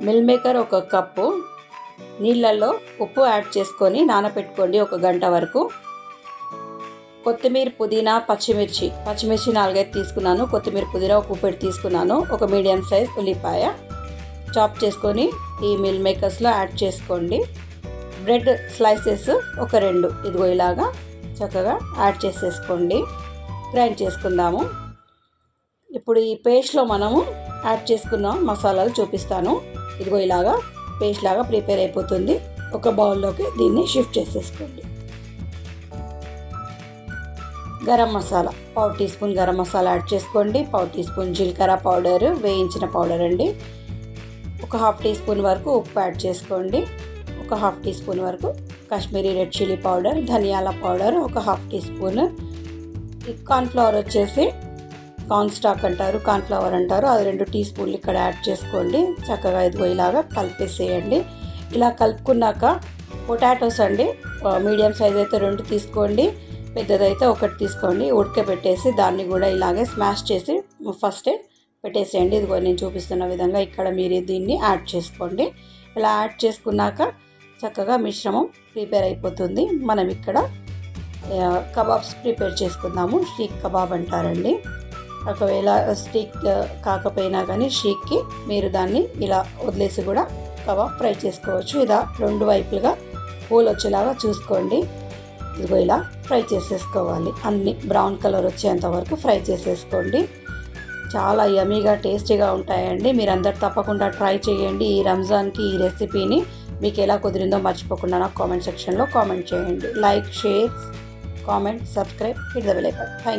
Meal maker 1 cup, నీళ్ళల్లో ఉప్పు add చేసుకొని నానబెట్టుకోండి 1 గంట వరకు. కొత్తిమీర, పుదీనా, పచ్చిమిర్చి 4-5 తీసుకున్నాను. కొత్తిమీర, పుదీనా, ఒక ఉప్పెడు తీసుకున్నాను. ఒక మీడియం సైజ్ ఉల్లిపాయ చాప్ చేసుకొని ఈ మిల్ మేకర్స్లో యాడ్ చేసుకోండి. బ్రెడ్ స్లైసెస్ ఒక 2 ఇదిగో ఇలాగా చక్కగా యాడ్ చేసేసుకోండి. గ్రైండ్ చేసుకుందాము. ఇప్పుడు ఈ పేస్ట్లో మనము యాడ్ చేసుకున్న మసాలాలు చూపిస్తాను. ఇదిగో ఇలాగా పేస్ట్ లాగా ప్రిపేర్ అయిపోతుంది. ఒక బౌల్లోకి దీన్ని షిఫ్ట్ చేసేసుకోండి. Garam masala 1/2 teaspoon garam masala add చేసుకోండి. 1/2 టీ స్పూన్ జీలకర్ర పౌడర్, వేయించిన పౌడర్ అండి. ఒక 1/2 టీ స్పూన్ వరకు ఉప్పు యాడ్ చేసుకోండి. ఒక 1/2 టీ స్పూన్ వరకు కాశ్మీరీ రెడ్ చిల్లీ పౌడర్, ధనియాల పౌడర్ ఒక 1/2 టీ స్పూన్. కార్న్ఫ్లవర్ వచ్చేసి కార్న్ స్టాక్ అంటారు, కార్న్ఫ్లవర్ అంటారు, అది 2 టీ స్పూన్లు ఇక్కడ యాడ్ చేసుకోండి. చక్కగా ఇదిగో ఇలాగా కలిపేసేయండి. ఇలా కలుపుకున్నాక పొటాటోస్ అండి, మీడియం సైజ్ అయితే 2 తీసుకోండి, పెద్దదైతే 1 తీసుకోండి. ఉడకబెట్టేసి దాన్ని కూడా ఇలాగే స్మాష్ చేసి ఫస్టే పెట్టేసేయండి. ఇదిగో నేను చూపిస్తున్న విధంగా ఇక్కడ మీరు దీన్ని యాడ్ చేసుకోండి. ఇలా యాడ్ చేసుకున్నాక చక్కగా మిశ్రమం ప్రిపేర్ అయిపోతుంది. మనం ఇక్కడ కబాబ్స్ ప్రిపేర్ చేసుకుందాము. షీక్ కబాబ్ అంటారండి. ఒకవేళ స్టిక్ కాకపోయినా కానీ షీక్కి మీరు దాన్ని ఇలా వదిలేసి కూడా కబాబ్ ఫ్రై చేసుకోవచ్చు. ఇలా 2 వైపులుగా పూలు వచ్చేలాగా చూసుకోండి. ఇదిగో ఇలా ఫ్రై చేసేసుకోవాలి. అన్ని బ్రౌన్ కలర్ వచ్చేంత వరకు ఫ్రై చేసేసుకోండి. చాలా యమీగా టేస్టీగా ఉంటాయండి. మీరందరూ తప్పకుండా ట్రై చేయండి. ఈ రంజాన్కి ఈ రెసిపీని మీకు ఎలా కుదిరిందో మర్చిపోకుండా నాకు కామెంట్ సెక్షన్లో కామెంట్ చేయండి. Like, share, comment, subscribe, hit the bell icon. Thank you.